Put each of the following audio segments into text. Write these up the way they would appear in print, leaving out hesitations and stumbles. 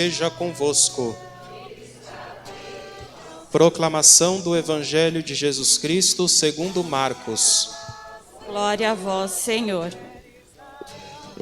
Seja convosco. Proclamação do Evangelho de Jesus Cristo segundo Marcos. Glória a vós, Senhor.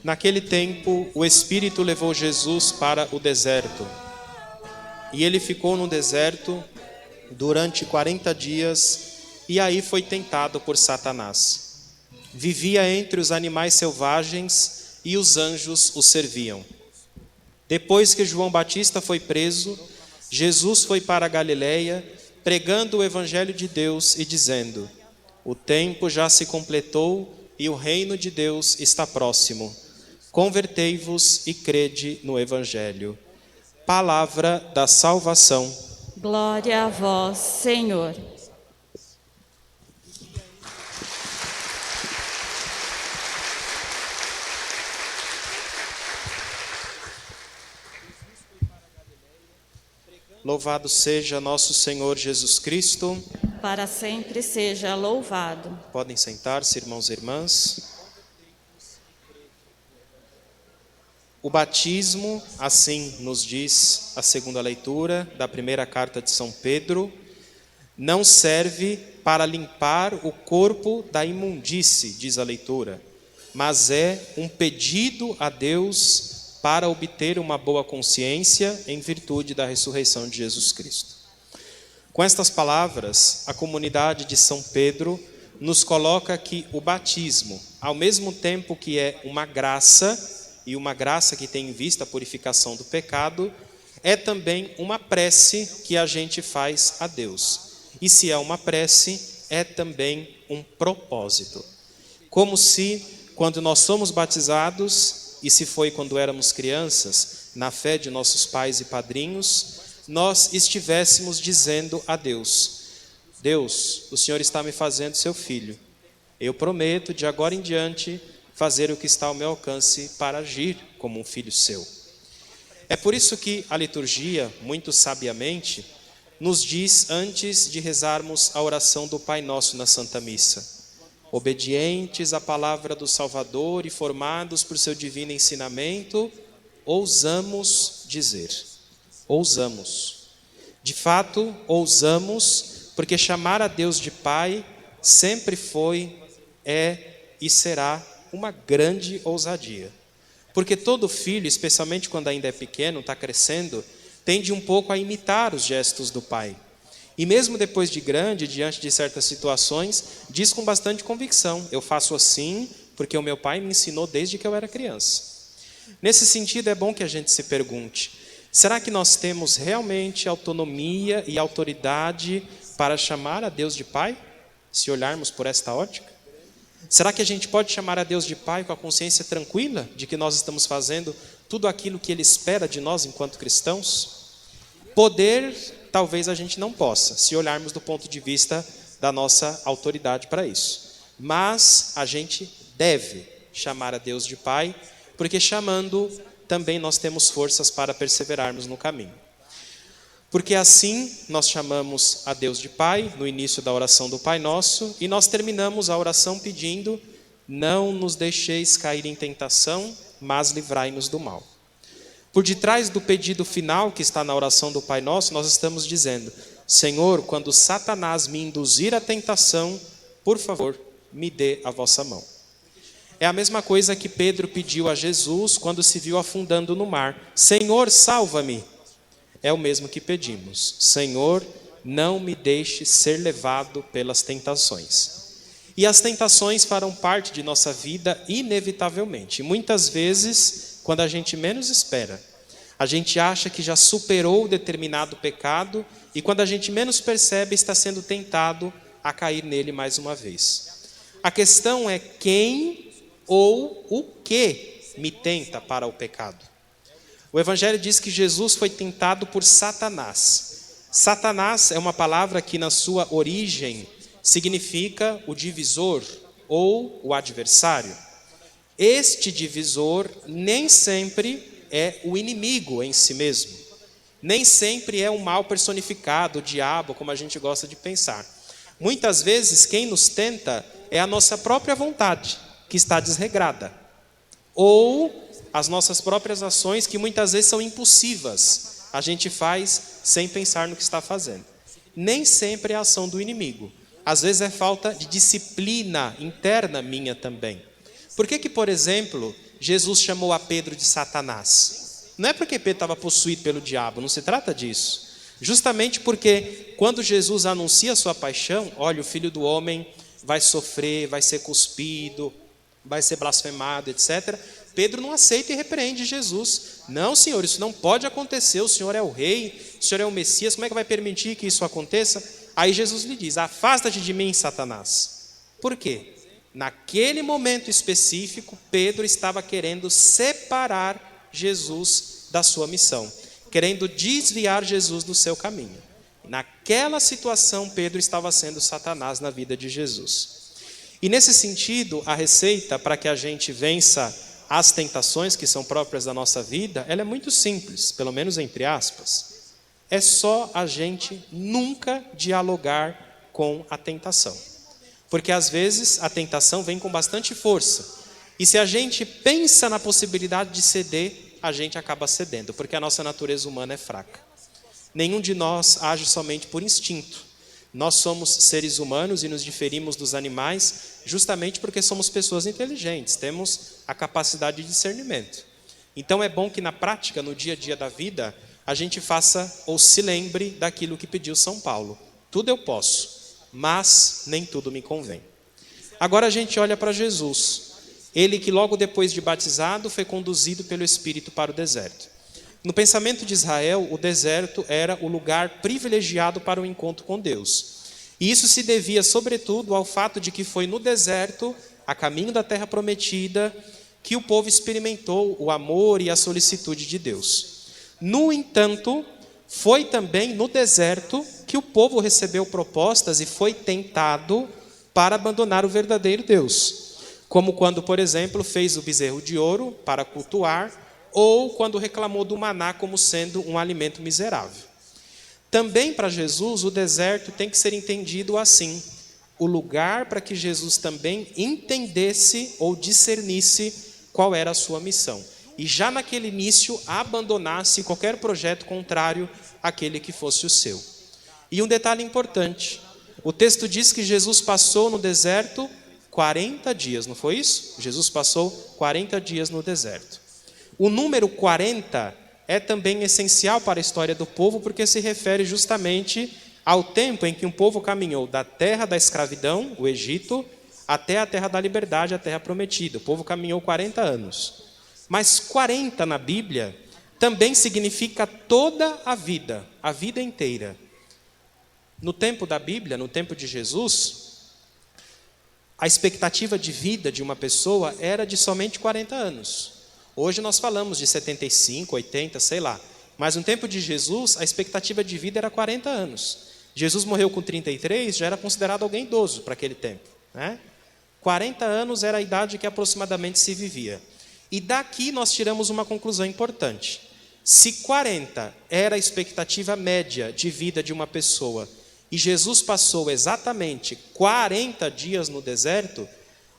Naquele tempo, o Espírito levou Jesus para o deserto. E ele ficou no deserto durante 40 dias, e aí foi tentado por Satanás. Vivia entre os animais selvagens e os anjos o serviam. Depois que João Batista foi preso, Jesus foi para a Galileia, pregando o Evangelho de Deus e dizendo: o tempo já se completou e o reino de Deus está próximo. Convertei-vos e crede no Evangelho. Palavra da salvação. Glória a vós, Senhor. Louvado seja nosso Senhor Jesus Cristo. Para sempre seja louvado. Podem sentar-se, irmãos e irmãs. O batismo, assim nos diz a segunda leitura da primeira carta de São Pedro, não serve para limpar o corpo da imundície, diz a leitura, mas é um pedido a Deus para obter uma boa consciência em virtude da ressurreição de Jesus Cristo. Com estas palavras, a comunidade de São Pedro nos coloca que o batismo, ao mesmo tempo que é uma graça, e uma graça que tem em vista a purificação do pecado, é também uma prece que a gente faz a Deus. E se é uma prece, é também um propósito. Como se, quando nós somos batizados, e se foi quando éramos crianças, na fé de nossos pais e padrinhos, nós estivéssemos dizendo a Deus: Deus, o Senhor está me fazendo seu filho. Eu prometo, de agora em diante, fazer o que está ao meu alcance para agir como um filho seu. É por isso que a liturgia, muito sabiamente, nos diz antes de rezarmos a oração do Pai Nosso na Santa Missa: obedientes à palavra do Salvador e formados por seu divino ensinamento, ousamos dizer. Ousamos. De fato, ousamos, porque chamar a Deus de Pai sempre foi, é e será uma grande ousadia. Porque todo filho, especialmente quando ainda é pequeno, está crescendo, tende um pouco a imitar os gestos do pai. E mesmo depois de grande, diante de certas situações, diz com bastante convicção: eu faço assim porque o meu pai me ensinou desde que eu era criança. Nesse sentido, é bom que a gente se pergunte: será que nós temos realmente autonomia e autoridade para chamar a Deus de Pai, se olharmos por esta ótica? Será que a gente pode chamar a Deus de Pai com a consciência tranquila de que nós estamos fazendo tudo aquilo que Ele espera de nós enquanto cristãos? Poder, talvez a gente não possa, se olharmos do ponto de vista da nossa autoridade para isso. Mas a gente deve chamar a Deus de Pai, porque chamando também nós temos forças para perseverarmos no caminho. Porque assim nós chamamos a Deus de Pai no início da oração do Pai Nosso, e nós terminamos a oração pedindo: não nos deixeis cair em tentação, mas livrai-nos do mal. Por detrás do pedido final que está na oração do Pai Nosso, nós estamos dizendo: Senhor, quando Satanás me induzir à tentação, por favor, me dê a vossa mão. É a mesma coisa que Pedro pediu a Jesus quando se viu afundando no mar: Senhor, salva-me. É o mesmo que pedimos: Senhor, não me deixe ser levado pelas tentações. E as tentações farão parte de nossa vida inevitavelmente. E muitas vezes, quando a gente menos espera, a gente acha que já superou determinado pecado, e quando a gente menos percebe, está sendo tentado a cair nele mais uma vez. A questão é quem ou o que me tenta para o pecado. O Evangelho diz que Jesus foi tentado por Satanás. Satanás é uma palavra que na sua origem significa o divisor ou o adversário. Este divisor nem sempre é o inimigo em si mesmo. Nem sempre é um mal personificado, o diabo, como a gente gosta de pensar. Muitas vezes quem nos tenta é a nossa própria vontade, que está desregrada. Ou as nossas próprias ações, que muitas vezes são impulsivas. A gente faz sem pensar no que está fazendo. Nem sempre é a ação do inimigo. Às vezes é falta de disciplina interna minha também. Por que, por exemplo, Jesus chamou a Pedro de Satanás? Não é porque Pedro estava possuído pelo diabo, não se trata disso. Justamente porque quando Jesus anuncia a sua paixão, olha, o Filho do Homem vai sofrer, vai ser cuspido, vai ser blasfemado, etc. Pedro não aceita e repreende Jesus. Não, Senhor, isso não pode acontecer, o Senhor é o rei, o Senhor é o Messias, como é que vai permitir que isso aconteça? Aí Jesus lhe diz, afasta-te de mim, Satanás. Por quê? Naquele momento específico, Pedro estava querendo separar Jesus da sua missão, querendo desviar Jesus do seu caminho. Naquela situação, Pedro estava sendo Satanás na vida de Jesus. E nesse sentido, a receita para que a gente vença as tentações que são próprias da nossa vida, ela é muito simples, pelo menos entre aspas. É só a gente nunca dialogar com a tentação. Porque às vezes a tentação vem com bastante força. E se a gente pensa na possibilidade de ceder, a gente acaba cedendo, porque a nossa natureza humana é fraca. Nenhum de nós age somente por instinto. Nós somos seres humanos e nos diferimos dos animais justamente porque somos pessoas inteligentes, temos a capacidade de discernimento. Então é bom que na prática, no dia a dia da vida, a gente faça ou se lembre daquilo que pediu São Paulo. Tudo eu posso, mas nem tudo me convém. Agora a gente olha para Jesus. Ele que logo depois de batizado foi conduzido pelo Espírito para o deserto. No pensamento de Israel, o deserto era o lugar privilegiado para o encontro com Deus. E isso se devia, sobretudo, ao fato de que foi no deserto, a caminho da terra prometida, que o povo experimentou o amor e a solicitude de Deus. No entanto, foi também no deserto que o povo recebeu propostas e foi tentado para abandonar o verdadeiro Deus. Como quando, por exemplo, fez o bezerro de ouro para cultuar, ou quando reclamou do maná como sendo um alimento miserável. Também para Jesus, o deserto tem que ser entendido assim, o lugar para que Jesus também entendesse ou discernisse qual era a sua missão. E já naquele início, abandonasse qualquer projeto contrário àquele que fosse o seu. E um detalhe importante, o texto diz que Jesus passou no deserto 40 dias, não foi isso? Jesus passou 40 dias no deserto. O número 40 é também essencial para a história do povo, porque se refere justamente ao tempo em que um povo caminhou da terra da escravidão, o Egito, até a terra da liberdade, a terra prometida. O povo caminhou 40 anos. Mas 40 na Bíblia também significa toda a vida inteira. No tempo da Bíblia, no tempo de Jesus, a expectativa de vida de uma pessoa era de somente 40 anos. Hoje nós falamos de 75, 80, sei lá. Mas no tempo de Jesus, a expectativa de vida era 40 anos. Jesus morreu com 33, já era considerado alguém idoso para aquele tempo, né? 40 anos era a idade que aproximadamente se vivia. E daqui nós tiramos uma conclusão importante. Se 40 era a expectativa média de vida de uma pessoa, e Jesus passou exatamente 40 dias no deserto,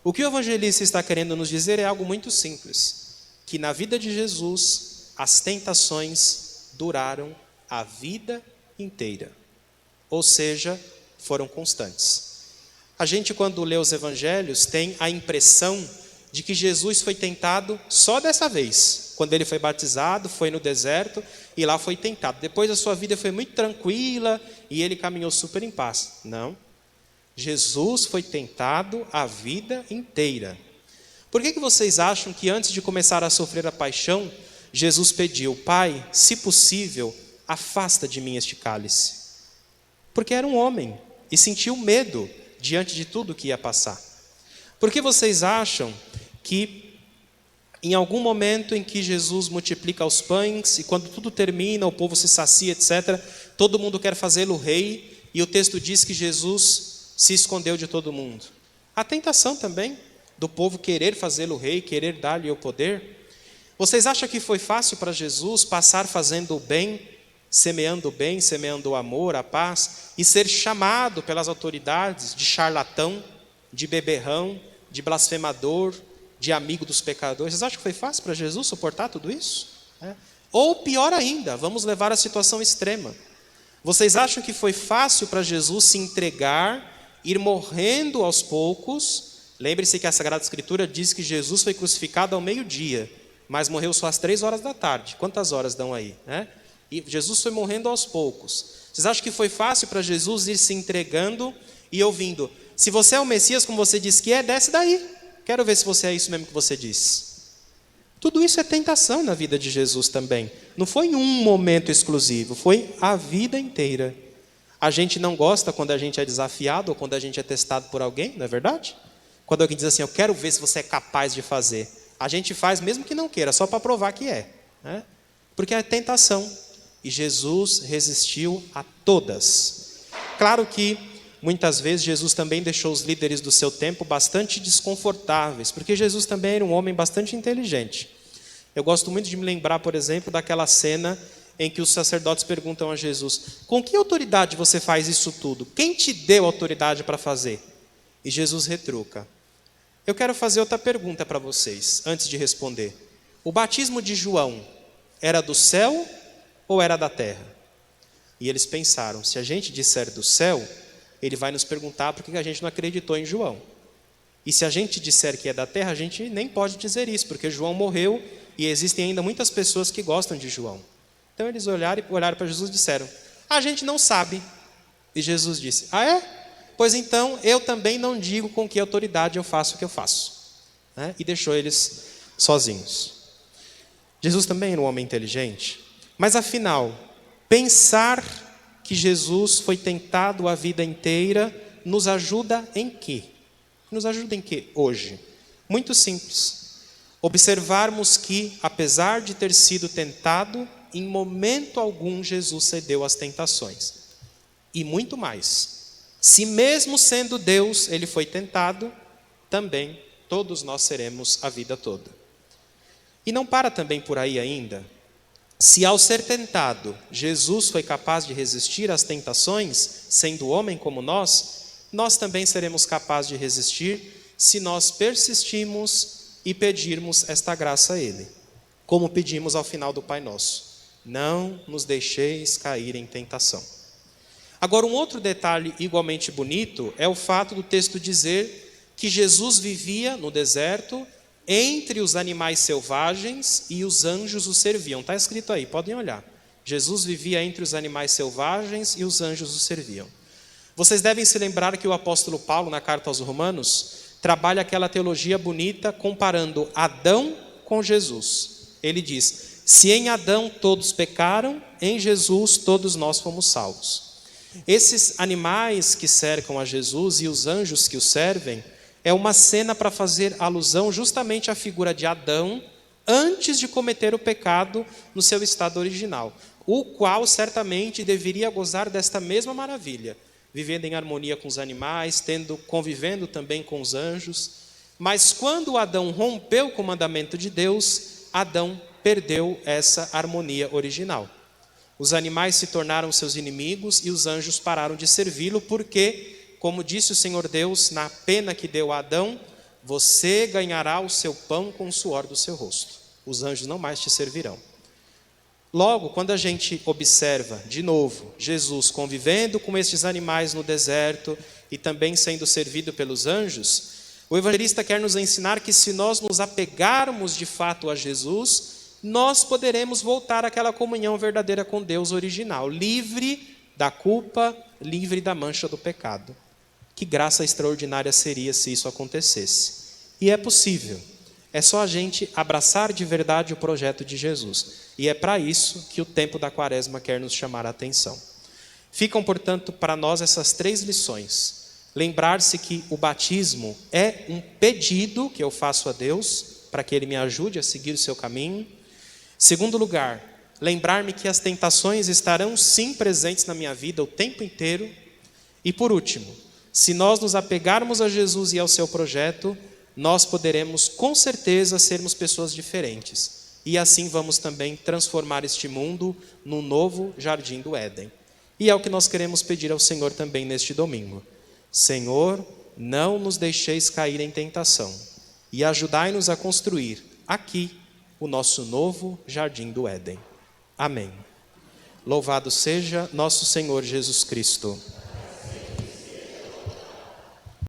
o que o evangelista está querendo nos dizer é algo muito simples, que na vida de Jesus, as tentações duraram a vida inteira, ou seja, foram constantes. A gente, quando lê os evangelhos, tem a impressão de que Jesus foi tentado só dessa vez, quando ele foi batizado, foi no deserto e lá foi tentado. Depois a sua vida foi muito tranquila e ele caminhou super em paz. Não. Jesus foi tentado a vida inteira. Por que vocês acham que antes de começar a sofrer a paixão, Jesus pediu, Pai, se possível, afasta de mim este cálice? Porque era um homem e sentiu medo diante de tudo que ia passar. Por que vocês acham que em algum momento em que Jesus multiplica os pães e quando tudo termina, o povo se sacia, etc., todo mundo quer fazê-lo rei e o texto diz que Jesus se escondeu de todo mundo? A tentação também do povo querer fazê-lo rei, querer dar-lhe o poder. Vocês acham que foi fácil para Jesus passar fazendo o bem, semeando o amor, a paz, e ser chamado pelas autoridades de charlatão, de beberrão, de blasfemador, de amigo dos pecadores. Vocês acham que foi fácil para Jesus suportar tudo isso? Ou pior ainda, vamos levar a situação extrema. Vocês acham que foi fácil para Jesus se entregar, ir morrendo aos poucos? Lembre-se que a Sagrada Escritura diz que Jesus foi crucificado ao meio-dia, mas morreu só às 3 horas da tarde. Quantas horas dão aí? E Jesus foi morrendo aos poucos. Vocês acham que foi fácil para Jesus ir se entregando e ouvindo: se você é o Messias, como você diz que é, desce daí. Quero ver se você é isso mesmo que você diz. Tudo isso é tentação na vida de Jesus também. Não foi em um momento exclusivo, foi a vida inteira. A gente não gosta quando a gente é desafiado ou quando a gente é testado por alguém, não é verdade? Quando alguém diz assim: eu quero ver se você é capaz de fazer. A gente faz mesmo que não queira, só para provar que é. Porque é tentação. E Jesus resistiu a todas. Claro que muitas vezes Jesus também deixou os líderes do seu tempo bastante desconfortáveis, porque Jesus também era um homem bastante inteligente. Eu gosto muito de me lembrar, por exemplo, daquela cena em que os sacerdotes perguntam a Jesus: com que autoridade você faz isso tudo? Quem te deu autoridade para fazer? E Jesus retruca. Eu quero fazer outra pergunta para vocês, antes de responder. O batismo de João era do céu ou era da terra? E eles pensaram: se a gente disser do céu, ele vai nos perguntar por que a gente não acreditou em João. E se a gente disser que é da terra, a gente nem pode dizer isso, porque João morreu e existem ainda muitas pessoas que gostam de João. Então eles olharam para Jesus e disseram: a gente não sabe. E Jesus disse: ah é? Pois então eu também não digo com que autoridade eu faço o que eu faço. E deixou eles sozinhos. Jesus também era um homem inteligente, mas afinal, pensar que Jesus foi tentado a vida inteira nos ajuda em quê? Nos ajuda em quê hoje? Muito simples. Observarmos que, apesar de ter sido tentado, em momento algum Jesus cedeu às tentações. E muito mais. Se mesmo sendo Deus, ele foi tentado, também todos nós seremos a vida toda. E não para também por aí ainda. Se ao ser tentado, Jesus foi capaz de resistir às tentações, sendo homem como nós também seremos capazes de resistir se nós persistirmos e pedirmos esta graça a Ele. Como pedimos ao final do Pai Nosso: não nos deixeis cair em tentação. Agora, um outro detalhe igualmente bonito é o fato do texto dizer que Jesus vivia no deserto entre os animais selvagens e os anjos o serviam. Está escrito aí, podem olhar. Jesus vivia entre os animais selvagens e os anjos o serviam. Vocês devem se lembrar que o apóstolo Paulo, na carta aos Romanos, trabalha aquela teologia bonita comparando Adão com Jesus. Ele diz: se em Adão todos pecaram, em Jesus todos nós fomos salvos. Esses animais que cercam a Jesus e os anjos que o servem é uma cena para fazer alusão justamente à figura de Adão antes de cometer o pecado no seu estado original, o qual certamente deveria gozar desta mesma maravilha, vivendo em harmonia com os animais, convivendo também com os anjos. Mas quando Adão rompeu com o mandamento de Deus, Adão perdeu essa harmonia original. Os animais se tornaram seus inimigos e os anjos pararam de servi-lo, porque, como disse o Senhor Deus na pena que deu a Adão: você ganhará o seu pão com o suor do seu rosto. Os anjos não mais te servirão. Logo, quando a gente observa, de novo, Jesus convivendo com estes animais no deserto e também sendo servido pelos anjos, o evangelista quer nos ensinar que se nós nos apegarmos de fato a Jesus, nós poderemos voltar àquela comunhão verdadeira com Deus original, livre da culpa, livre da mancha do pecado. Que graça extraordinária seria se isso acontecesse. E é possível. É só a gente abraçar de verdade o projeto de Jesus. E é para isso que o tempo da Quaresma quer nos chamar a atenção. Ficam, portanto, para nós essas 3 lições. Lembrar-se que o batismo é um pedido que eu faço a Deus para que Ele me ajude a seguir o seu caminho. Segundo lugar, lembrar-me que as tentações estarão sim presentes na minha vida o tempo inteiro. E por último, se nós nos apegarmos a Jesus e ao seu projeto, nós poderemos com certeza sermos pessoas diferentes. E assim vamos também transformar este mundo num novo jardim do Éden. E é o que nós queremos pedir ao Senhor também neste domingo. Senhor, não nos deixeis cair em tentação, e ajudai-nos a construir aqui o nosso novo jardim do Éden. Amém. Louvado seja nosso Senhor Jesus Cristo.